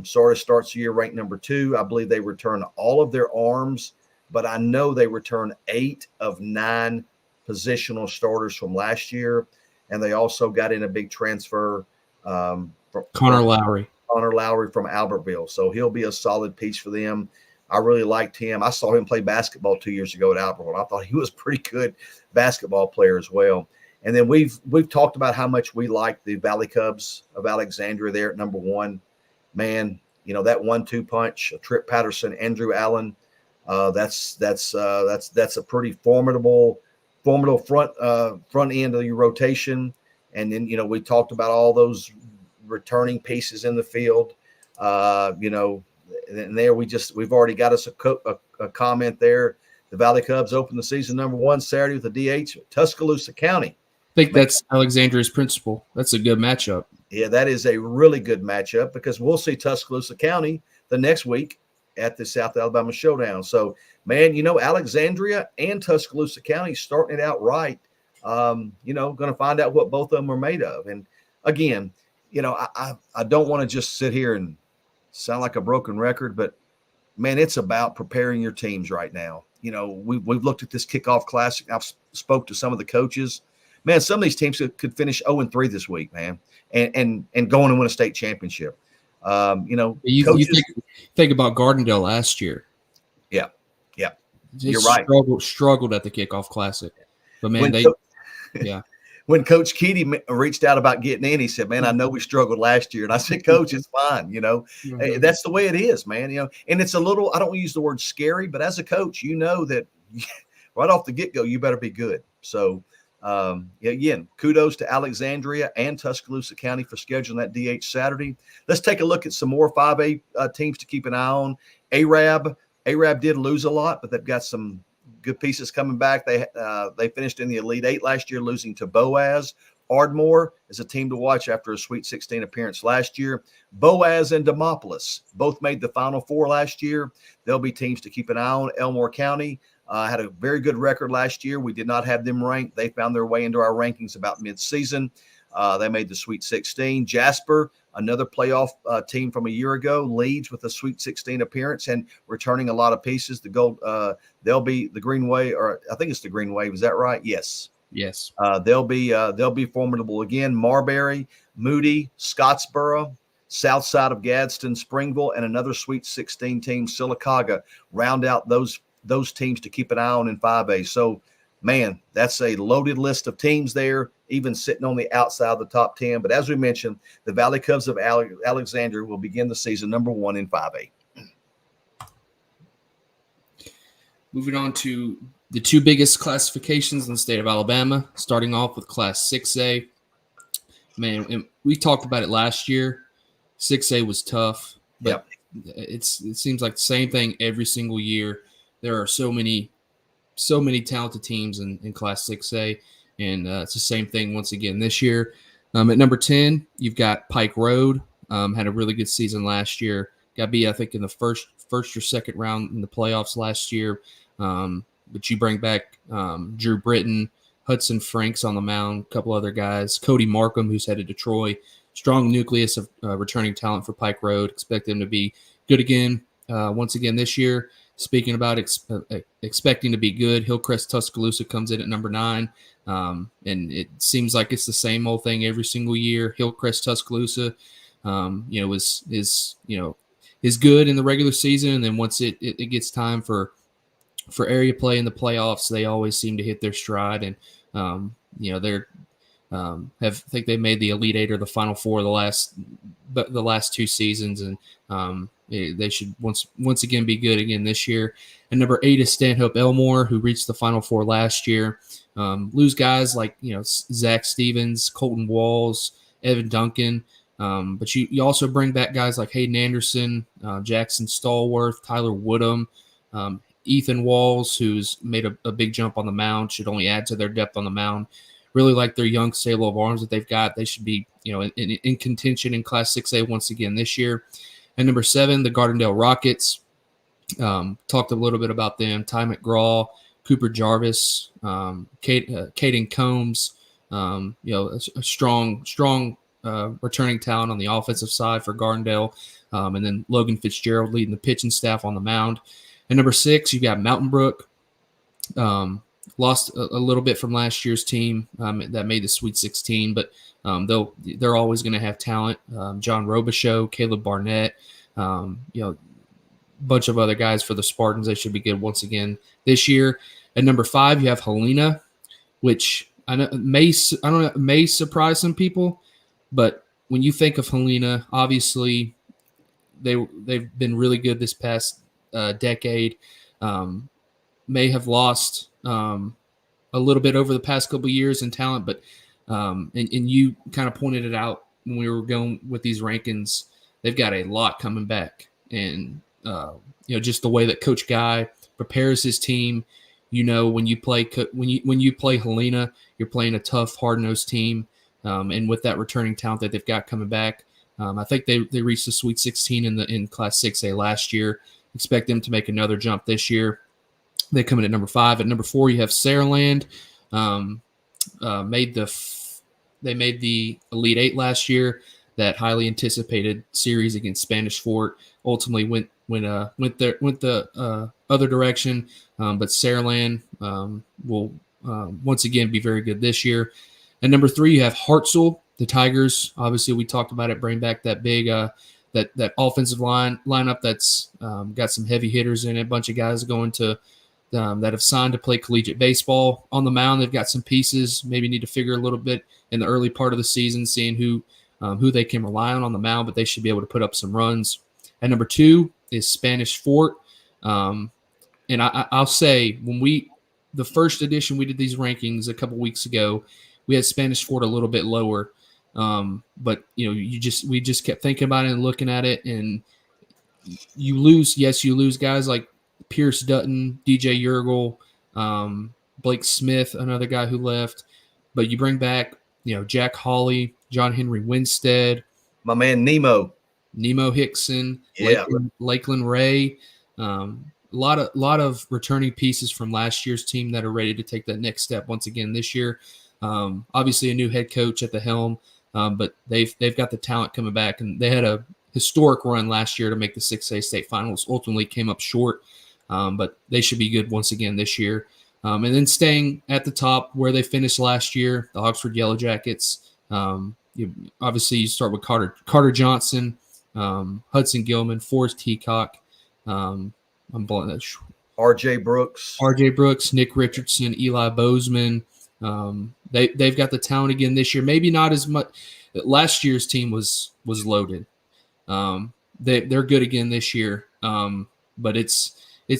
Sardis starts the year ranked number 2. I believe they return all of their arms, but I know they return 8 of 9 positional starters from last year, and they also got in a big transfer from Connor Lowry from Albertville, so he'll be a solid piece for them. I really liked him. I saw him play basketball 2 years ago at Albertville. I thought he was a pretty good basketball player as well. And then we've talked about how much we like the Valley Cubs of Alexandria there at number 1. Man, you know, that 1-2 punch, Trip Patterson, Andrew Allen, that's a pretty formidable front end of your rotation. And then, you know, we talked about all those returning pieces in the field. You know, and there we've already got us a comment there. The Valley Cubs open the season number 1 Saturday with the DH Tuscaloosa County. I think that's Alexandria's principal. That's a good matchup. Yeah, that is a really good matchup because we'll see Tuscaloosa County the next week at the South Alabama Showdown. So, man, you know, Alexandria and Tuscaloosa County starting it out right. You know, going to find out what both of them are made of. And again, you know, I don't want to just sit here and sound like a broken record, but man, it's about preparing your teams right now. You know, we've looked at this Kickoff Classic. I've spoke to some of the coaches. Man, some of these teams could finish 0-3 this week, man, and go on and win a state championship. You know, you think about Gardendale last year. Yeah. You're right. Struggled at the Kickoff Classic, but man, When Coach Keedy reached out about getting in, he said, "Man, I know we struggled last year," and I said, "Coach, it's fine. You know, that's the way it is, man. You know, and it's a little. I don't use the word scary, but as a coach, you know that right off the get-go, you better be good." So. Again, kudos to Alexandria and Tuscaloosa County for scheduling that DH Saturday. Let's take a look at some more 5A teams to keep an eye on. Arab did lose a lot, but they've got some good pieces coming back. They finished in the Elite 8 last year, losing to Boaz. Ardmore is a team to watch after a Sweet 16 appearance last year. Boaz and Demopolis both made the Final Four last year. They'll be teams to keep an eye on. Elmore County had a very good record last year. We did not have them ranked. They found their way into our rankings about mid-season. They made the Sweet 16. Jasper, another playoff team from a year ago, leads with a Sweet 16 appearance and returning a lot of pieces. The gold, they'll be the Green Wave, or I think it's the Green Wave. Is that right? Yes. They'll be formidable again. Marbury, Moody, Scottsboro, south side of Gadsden, Springville, and another Sweet 16 team, Sylacauga, round out those teams to keep an eye on in 5A. So, man, that's a loaded list of teams there, even sitting on the outside of the top 10. But as we mentioned, the Valley Cubs of Alexandria will begin the season number 1 in 5A. Moving on to the 2 biggest classifications in the state of Alabama, starting off with Class 6A. Man, we talked about it last year. 6A was tough, but it seems like the same thing every single year. There are so many talented teams in Class 6A, and it's the same thing once again this year. At number 10, you've got Pike Road. Had a really good season last year. Got beat, I think, in the first or second round in the playoffs last year. But you bring back Drew Britton, Hudson Franks on the mound, a couple other guys. Cody Markham, who's headed to Troy. Strong nucleus of returning talent for Pike Road. Expect them to be good again once again this year. Speaking about expecting to be good, Hillcrest Tuscaloosa comes in at number 9. And it seems like it's the same old thing every single year. Hillcrest Tuscaloosa, is good in the regular season. And then once it gets time for area play in the playoffs, they always seem to hit their stride. And They're I think they made the Elite Eight or the Final Four the last 2 seasons, and they should once again be good again this year. And number 8 is Stanhope Elmore, who reached the Final Four last year. Lose guys like Zach Stevens, Colton Walls, Evan Duncan, but you also bring back guys like Hayden Anderson, Jackson Stallworth, Tyler Woodham, Ethan Walls, who's made a big jump on the mound, should only add to their depth on the mound. Really like their young stable of arms that they've got. They should be, in contention in Class 6A once again this year. And number 7, the Gardendale Rockets. Talked a little bit about them. Ty McGraw, Cooper Jarvis, Caden Combs. A strong returning talent on the offensive side for Gardendale. And then Logan Fitzgerald leading the pitching staff on the mound. And number 6, you got Mountain Brook. Lost a little bit from last year's team that made the Sweet 16, but they're always going to have talent. John Robichaux, Caleb Barnett, bunch of other guys for the Spartans. They should be good once again this year. At number 5, you have Helena, which I know may surprise some people, but when you think of Helena, obviously they've been really good this past decade. May have lost a little bit over the past couple of years in talent, but and you kind of pointed it out when we were going with these rankings. They've got a lot coming back, and just the way that Coach Guy prepares his team. When you play Helena, you're playing a tough, hard-nosed team, and with that returning talent that they've got coming back, I think they reached the Sweet 16 in Class 6A last year. Expect them to make another jump this year. They come in at number 5. At number 4, you have Saraland. They made the Elite Eight last year. That highly anticipated series against Spanish Fort ultimately went the other direction. But Saraland will once again be very good this year. At number 3, you have Hartselle, the Tigers. Obviously, we talked about it. Bring back that big that offensive lineup that's got some heavy hitters in it. A bunch of guys going to that have signed to play collegiate baseball. On the mound, they've got some pieces. Maybe need to figure a little bit in the early part of the season, seeing who they can rely on the mound, but they should be able to put up some runs. At number 2 is Spanish Fort. And I'll say the first edition we did these rankings a couple weeks ago, we had Spanish Fort a little bit lower. But we just kept thinking about it and looking at it, and you lose guys like Pierce Dutton, DJ Yergel, Blake Smith, another guy who left, but you bring back, Jack Hawley, John Henry Winstead, my man Nemo Hickson, yeah. Lakeland Ray, a lot of returning pieces from last year's team that are ready to take that next step once again this year. Obviously a new head coach at the helm, but they've got the talent coming back, and they had a historic run last year to make the 6A state finals. Ultimately came up short, but they should be good once again this year. And then staying at the top where they finished last year, the Oxford Yellow Jackets. Obviously, you start with Carter Johnson, Hudson Gilman, Forrest Heacock. R.J. Brooks, Nick Richardson, Eli Bozeman. They've got the talent again this year. Maybe not as much. Last year's team was loaded. They're good again this year. But it's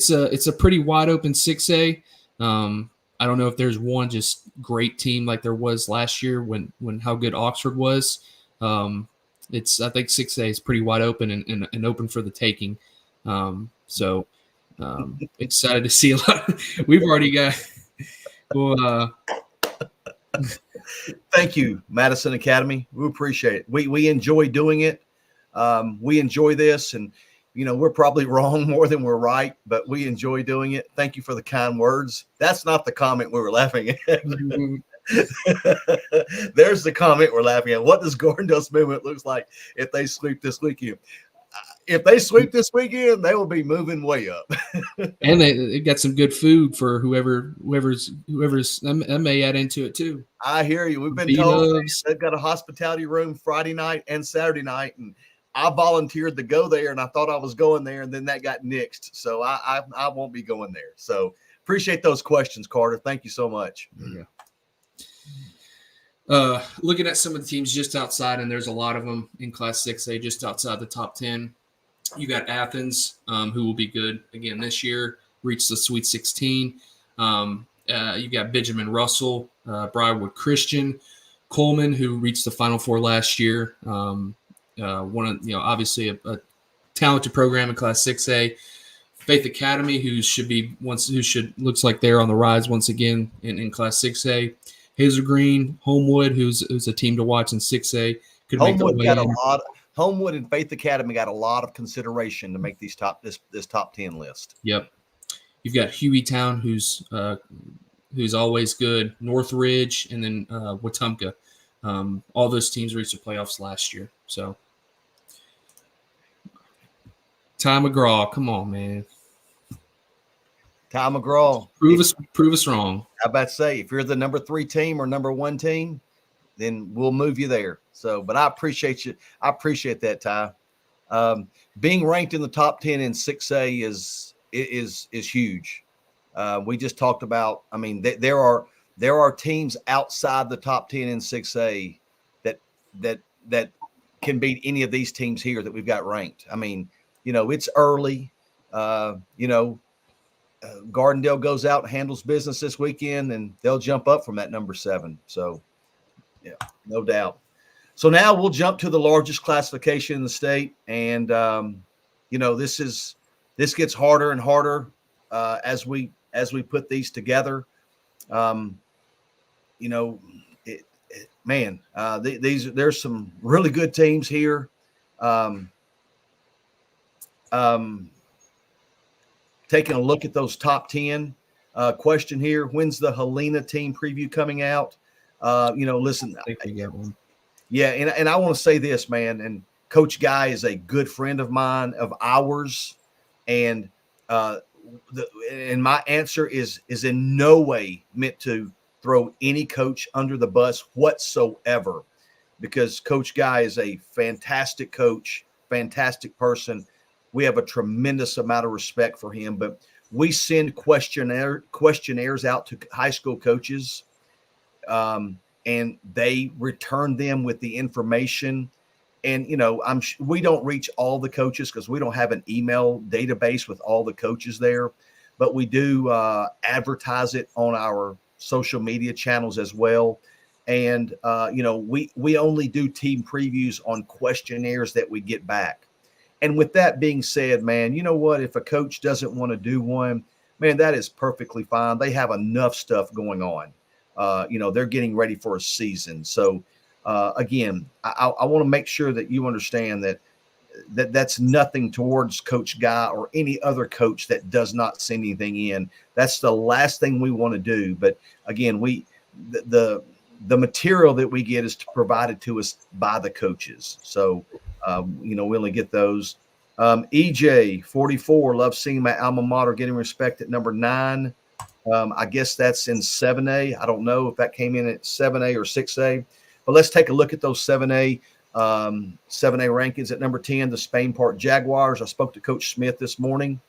a pretty wide open 6A. I don't know if there's one just great team like there was last year when how good Oxford was. I think 6A is pretty wide open and open for the taking. Excited to see a lot. We've already got. Well, thank you, Madison Academy. We appreciate it. We enjoy doing it. We enjoy this, and we're probably wrong more than we're right, but we enjoy doing it. Thank you for the kind words. That's not the comment we were laughing at. There's the comment we're laughing at. What does Gordondale's movement looks like if they sweep this weekend? If they sweep this weekend, they will be moving way up. And they got some good food for whoever's that may add into it too. I hear you. We've been told they've got a hospitality room Friday night and Saturday night, and I volunteered to go there, and I thought I was going there, and then that got nixed. So I won't be going there. So appreciate those questions, Carter. Thank you so much. Yeah. Looking at some of the teams just outside, and there's a lot of them in Class 6A just outside the top 10. You got Athens, who will be good again this year, reached the Sweet 16. You got Benjamin Russell, Briarwood Christian, Coleman, who reached the Final Four last year. One of obviously a talented program in Class 6A. Faith Academy, looks like they're on the rise once again in Class 6A. Hazel Green, Homewood, who's a team to watch in 6A. Could make their way in. Homewood and Faith Academy got a lot of consideration to make this top 10 list. Yep. You've got Hueytown, who's always good. Northridge, and then Wetumpka. All those teams reached the playoffs last year. So, Ty McGraw, come on, man. Ty McGraw, prove us wrong. How about to say, if you're the number 3 team or number 1 team, then we'll move you there. So, but I appreciate you. I appreciate that, Ty. Being ranked in the top 10 in 6A is huge. We just talked about. I mean, there are teams outside the top 10 in 6A that can beat any of these teams here that we've got ranked. I mean, it's early. Gardendale goes out and handles business this weekend, and they'll jump up from that number 7. So, yeah, no doubt. So now we'll jump to the largest classification in the state, and this gets harder and harder as we put these together. There's some really good teams here. Taking a look at those top 10. Question here: when's the Helena team preview coming out? Listen, I think we get one. Yeah, and I want to say this, man. And Coach Guy is a good friend of mine, of ours, and my answer is in no way meant to throw any coach under the bus whatsoever, because Coach Guy is a fantastic coach, fantastic person. We have a tremendous amount of respect for him, but we send questionnaires out to high school coaches, and they return them with the information. And, we don't reach all the coaches because we don't have an email database with all the coaches there, but we do advertise it on our social media channels as well. And, we only do team previews on questionnaires that we get back. And with that being said, man, you know what? If a coach doesn't want to do one, man, that is perfectly fine. They have enough stuff going on. They're getting ready for a season. So, again, I want to make sure that you understand that's nothing towards Coach Guy or any other coach that does not send anything in. That's the last thing we want to do. But again, the material that we get is provided to us by the coaches. So, we only get those. EJ 44, love seeing my alma mater getting respect at number 9. I guess that's in 7A. I don't know if that came in at 7A or 6A, but let's take a look at those 7A rankings. At number 10, the Spain Park Jaguars. I spoke to Coach Smith this morning,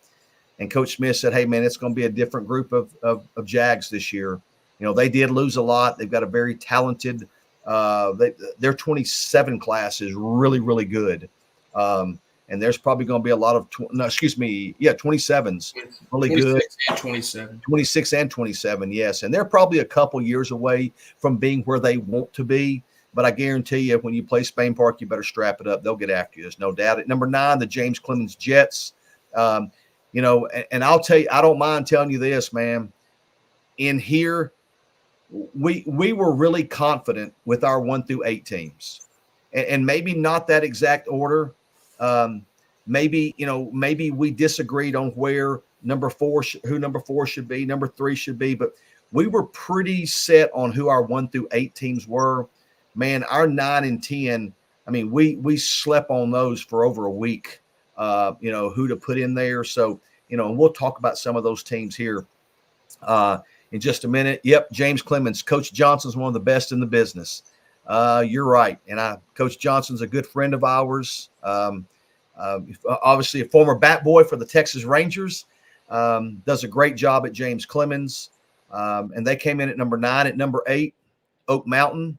and Coach Smith said, hey, man, it's going to be a different group of Jags this year. They did lose a lot. They've got a very talented their 27 class is really, really good. And there's probably going to be a lot of 27s really good. 26 and 27, yes. And they're probably a couple years away from being where they want to be. But I guarantee you, when you play Spain Park, you better strap it up. They'll get after you. There's no doubt. At number 9, the James Clemens Jets. And I'll tell you, I don't mind telling you this, man. In here, we were really confident with our 1 through 8 teams, and maybe not that exact order. Maybe we disagreed on where number 4 should be, number 3 should be, but we were pretty set on who our 1 through 8 teams were. Man, our 9 and 10, I mean, we slept on those for over a week, who to put in there. So, and we'll talk about some of those teams here in just a minute. Yep, James Clemens. Coach Johnson's one of the best in the business. You're right. And Coach Johnson's a good friend of ours. Obviously a former bat boy for the Texas Rangers. Does a great job at James Clemens. And they came in at number 9. At number 8, Oak Mountain.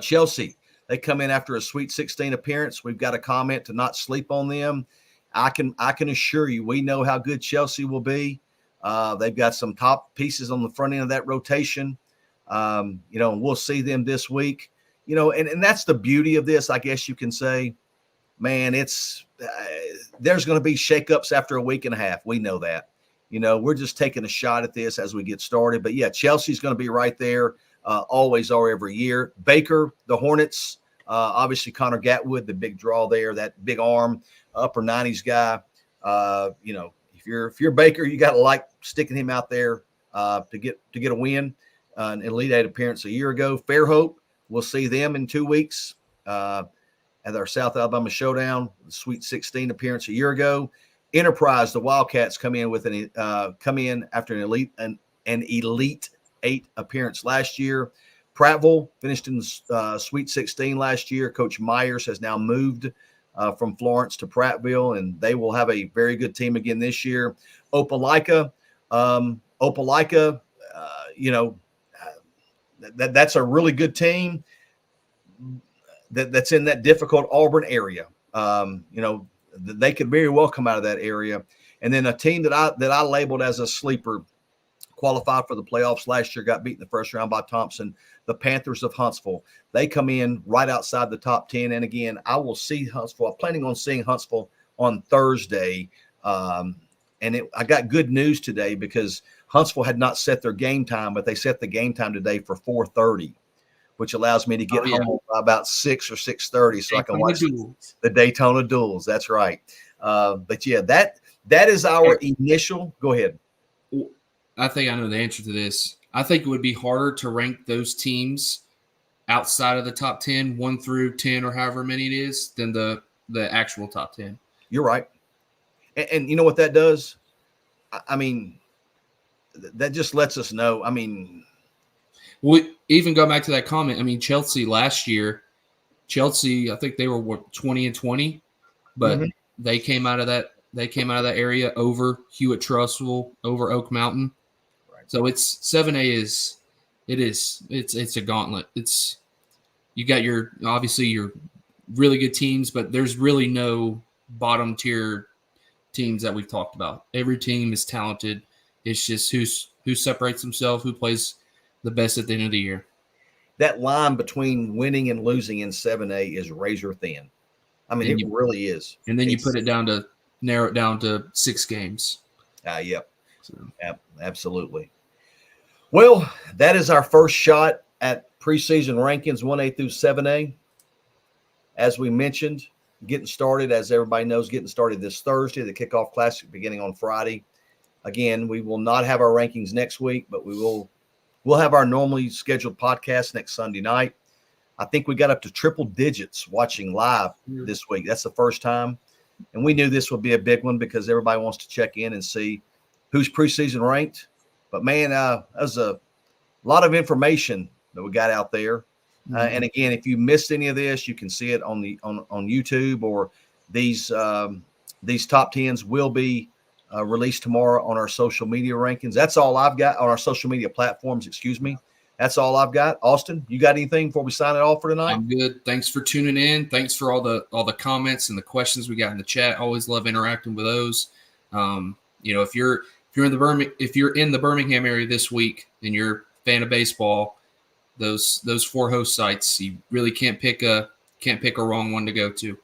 Chelsea, they come in after a Sweet 16 appearance. We've got a comment to not sleep on them. I can assure you, we know how good Chelsea will be. They've got some top pieces on the front end of that rotation. We'll see them this week. And that's the beauty of this, I guess you can say. Man, it's there's going to be shakeups after a week and a half. We know that. We're just taking a shot at this as we get started. But yeah, Chelsea's going to be right there. Always are every year. Baker, the Hornets, obviously Connor Gatwood, the big draw there, that big arm, upper 90s guy. If you're Baker, you got to like sticking him out there to get a win. An Elite Eight appearance a year ago. Fairhope, we'll see them in 2 weeks at our South Alabama Showdown. Sweet 16 appearance a year ago. Enterprise, the Wildcats come in after an Elite Eight appearance last year. Prattville finished in Sweet 16 last year. Coach Myers has now moved from Florence to Prattville, and they will have a very good team again this year. Opelika, that's a really good team that's in that difficult Auburn area. They could very well come out of that area. And then a team that I labeled as a sleeper, qualified for the playoffs last year, got beat in the first round by Thompson, the Panthers of Huntsville. They come in right outside the top 10. And again, I will see Huntsville. I'm planning on seeing Huntsville on Thursday. I got good news today because Huntsville had not set their game time, but they set the game time today for 4:30, which allows me to get home by about 6 or 6:30 so I can watch the Daytona Duels. That's right. But yeah, that is our initial. Go ahead. I think I know the answer to this. I think it would be harder to rank those teams outside of the top 10, 1 through 10 or however many it is, than the actual top 10. You're right. And you know what that does? I mean, that just lets us know. I mean, we even go back to that comment. I mean, Chelsea last year, I think they were 20-20, but they came out of that area over Hewitt-Trussville, over Oak Mountain. Right. So it's 7A it's a gauntlet. You got your really good teams, but there's really no bottom tier teams that we've talked about. Every team is talented. It's just who separates himself, who plays the best at the end of the year. That line between winning and losing in 7A is razor thin. I mean, it really is. And then you narrow it down to 6 games. Yep. So. Absolutely. Well, that is our first shot at preseason rankings 1A through 7A. As we mentioned, getting started, as everybody knows, this Thursday, the Kickoff Classic beginning on Friday. Again, we will not have our rankings next week, but we'll have our normally scheduled podcast next Sunday night. I think we got up to triple digits watching live this week. That's the first time. And we knew this would be a big one because everybody wants to check in and see who's preseason ranked. But, man, that was a lot of information that we got out there. And, again, if you missed any of this, you can see it on YouTube, or these top 10s will be released tomorrow on our social media rankings. That's all I've got on our social media platforms. Excuse me. That's all I've got. Austin, you got anything before we sign it off for tonight? I'm good. Thanks for tuning in. Thanks for all the comments and the questions we got in the chat. Always love interacting with those. If you're in the Birmingham area this week and you're a fan of baseball, those 4 host sites, you really can't pick a wrong one to go to.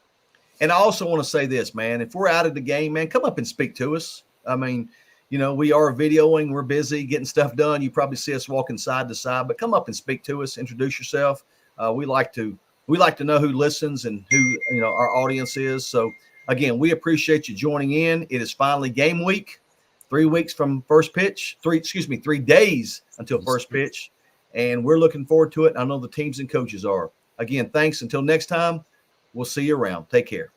And I also want to say this, man. If we're out of the game, man, come up and speak to us. I mean, we are videoing. We're busy getting stuff done. You probably see us walking side to side, but come up and speak to us. Introduce yourself. We like to know who listens and who our audience is. So again, we appreciate you joining in. It is finally game week. 3 weeks from first pitch. 3 days until first pitch, and we're looking forward to it. I know the teams and coaches are. Again, thanks. Until next time, we'll see you around. Take care.